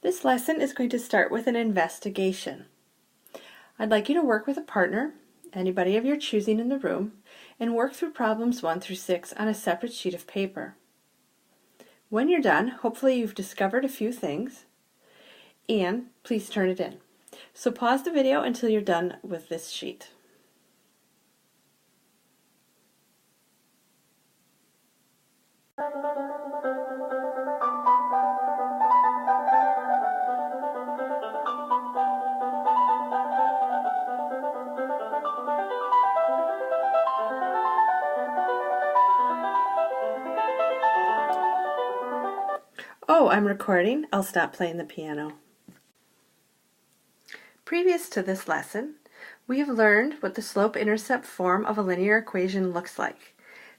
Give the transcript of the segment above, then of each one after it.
This lesson is going to start with an investigation. I'd like you to work with a partner, anybody of your choosing in the room, and work through problems 1 through 6 on a separate sheet of paper. When you're done, hopefully you've discovered a few things, and please turn it in. So pause the video until you're done with this sheet. Oh, I'm recording. I'll stop playing the piano. Previous to this lesson, we have learned what the slope-intercept form of a linear equation looks like.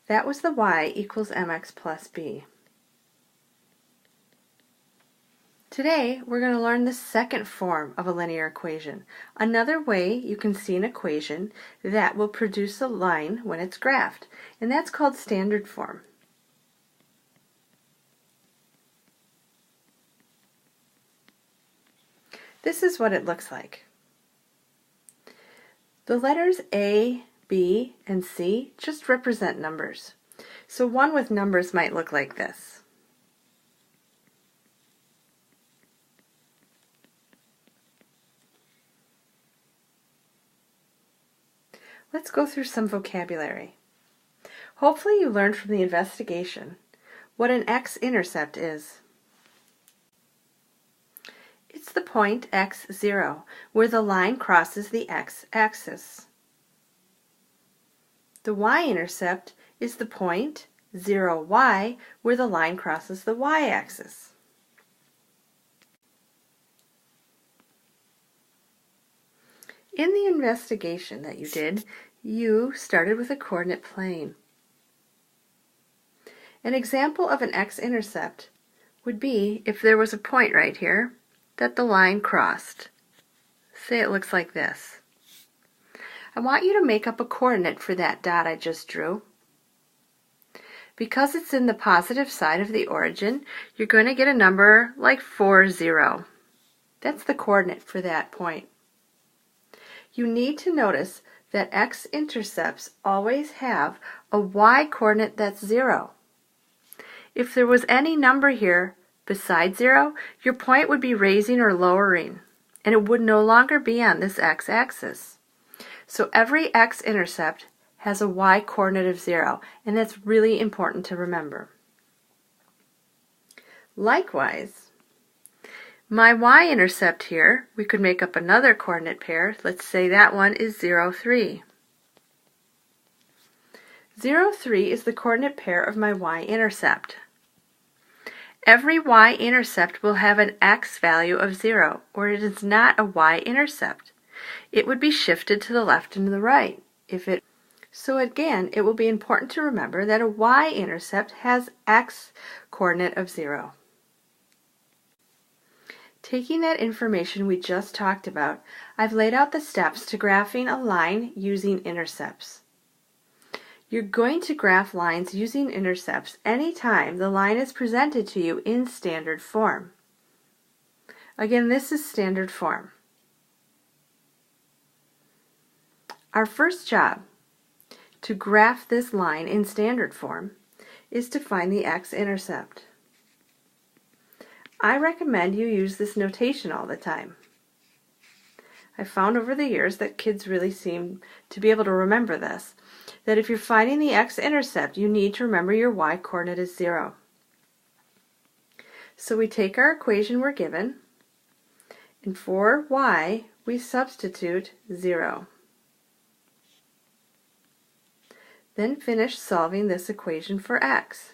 That was the y equals mx plus b. Today, we're going to learn the second form of a linear equation, another way you can see an equation that will produce a line when it's graphed, and that's called standard form. This is what it looks like. The letters A, B, and C just represent numbers. So one with numbers might look like this. Let's go through some vocabulary. Hopefully you learned from the investigation what an x-intercept is. It's the point x0 where the line crosses the x-axis. The y-intercept is the point 0y where the line crosses the y-axis. In the investigation that you did, you started with a coordinate plane. An example of an x-intercept would be if there was a point right here that the line crossed. Say it looks like this. I want you to make up a coordinate for that dot I just drew. Because it's in the positive side of the origin, you're going to get a number like 40. That's the coordinate for that point. You need to notice that x-intercepts always have a y-coordinate that's 0. If there was any number here besides 0, your point would be raising or lowering, and it would no longer be on this x-axis. So every x-intercept has a y-coordinate of 0, and that's really important to remember. Likewise, my y-intercept here, we could make up another coordinate pair. Let's say that one is 0, 3. 0, 3 is the coordinate pair of my y-intercept. Every y-intercept will have an x value of 0, or it is not a y-intercept. It would be shifted to the left and to the right. So again, it will be important to remember that a y-intercept has x coordinate of 0. Taking that information we just talked about, I've laid out the steps to graphing a line using intercepts. You're going to graph lines using intercepts anytime the line is presented to you in standard form. Again, this is standard form. Our first job to graph this line in standard form is to find the x-intercept. I recommend you use this notation all the time. I've found over the years that kids really seem to be able to remember this, that if you're finding the x-intercept, you need to remember your y-coordinate is 0. So we take our equation we're given, and for y, we substitute 0. Then finish solving this equation for x.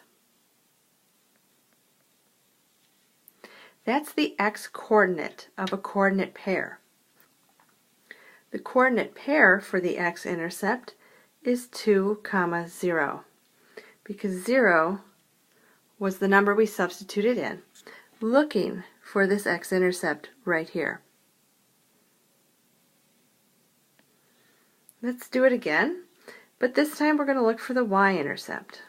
That's the x-coordinate of a coordinate pair. The coordinate pair for the x-intercept is 2, 0, because 0 was the number we substituted in, looking for this x-intercept right here. Let's do it again, but this time we're going to look for the y-intercept.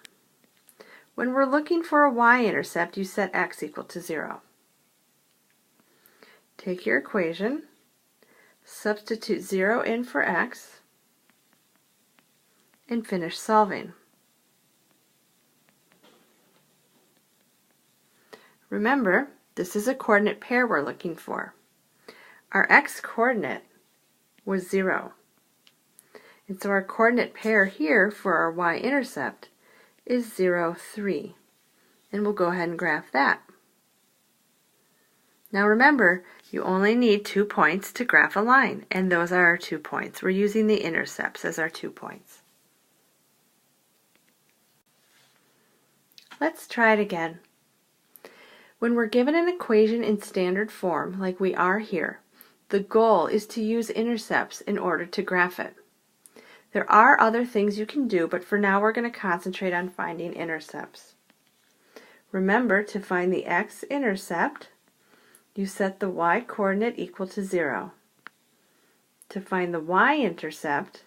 When we're looking for a y-intercept, you set x equal to 0. take your equation, substitute 0 in for x, and finish solving. Remember, this is a coordinate pair we're looking for. Our x-coordinate was 0. And so our coordinate pair here for our y-intercept is 0, 3. And we'll go ahead and graph that. Now remember, you only need 2 points to graph a line, and those are our 2 points. We're using the intercepts as our 2 points. Let's try it again. When we're given an equation in standard form, like we are here, the goal is to use intercepts in order to graph it. There are other things you can do, but for now we're going to concentrate on finding intercepts. Remember, to find the x-intercept, you set the y-coordinate equal to 0. To find the y-intercept,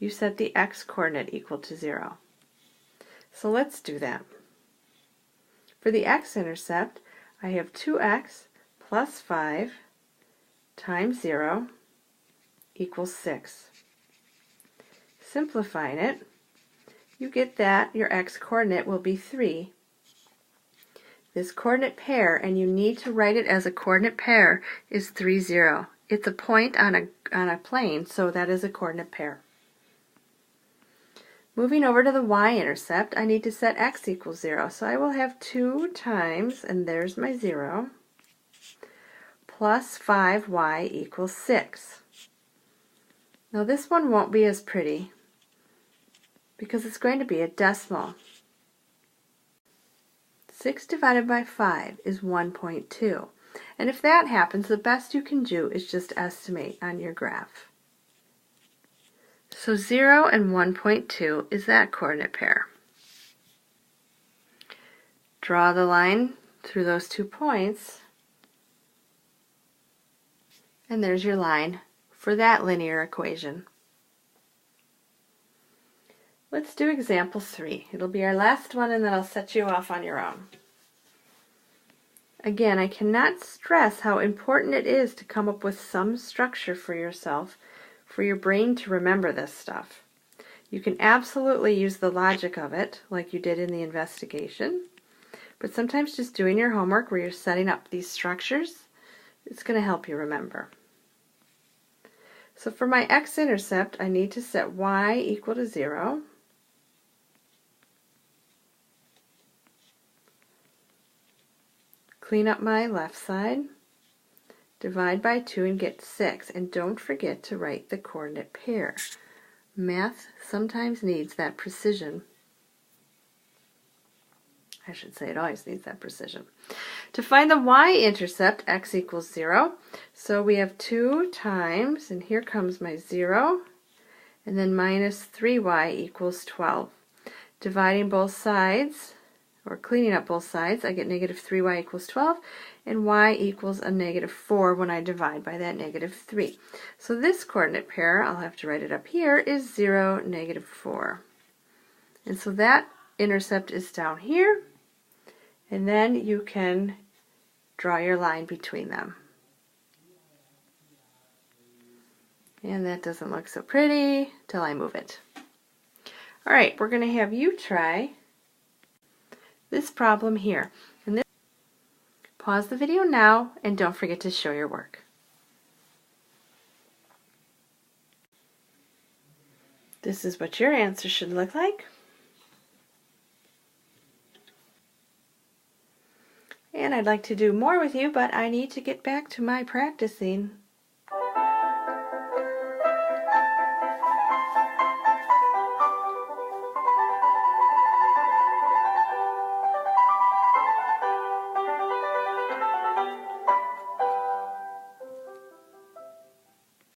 you set the x-coordinate equal to 0. So let's do that. For the x-intercept, I have 2x plus 5 times 0 equals 6. Simplifying it, you get that your x-coordinate will be 3. This coordinate pair, and you need to write it as a coordinate pair, is 3, 0. It's a point on a plane, so that is a coordinate pair. Moving over to the y-intercept, I need to set x equals 0. So I will have 2 times, and there's my 0, plus 5y equals 6. Now this one won't be as pretty because it's going to be a decimal. 6 divided by 5 is 1.2. And if that happens, the best you can do is just estimate on your graph. So 0 and 1.2 is that coordinate pair. Draw the line through those 2 points, and there's your line for that linear equation. Let's do example 3. It'll be our last one, and then I'll set you off on your own. Again, I cannot stress how important it is to come up with some structure for yourself, for your brain to remember this stuff. You can absolutely use the logic of it, like you did in the investigation, but sometimes just doing your homework where you're setting up these structures, it's going to help you remember. So for my x-intercept, I need to set y equal to 0. Clean up my left side. Divide by 2 and get 6. And don't forget to write the coordinate pair. Math sometimes needs that precision. I should say it always needs that precision. To find the y-intercept, x equals 0. So we have 2 times, and here comes my 0, and then minus 3y equals 12. Dividing both sides, or cleaning up both sides, I get negative 3y equals 12, and y equals a negative 4 when I divide by that negative 3. So this coordinate pair, I'll have to write it up here, is 0, negative 4. And so that intercept is down here, and then you can draw your line between them. And that doesn't look so pretty till I move it. Alright, we're going to have you try this problem here. And pause the video now and don't forget to show your work. This is what your answer should look like. And I'd like to do more with you, but I need to get back to my practicing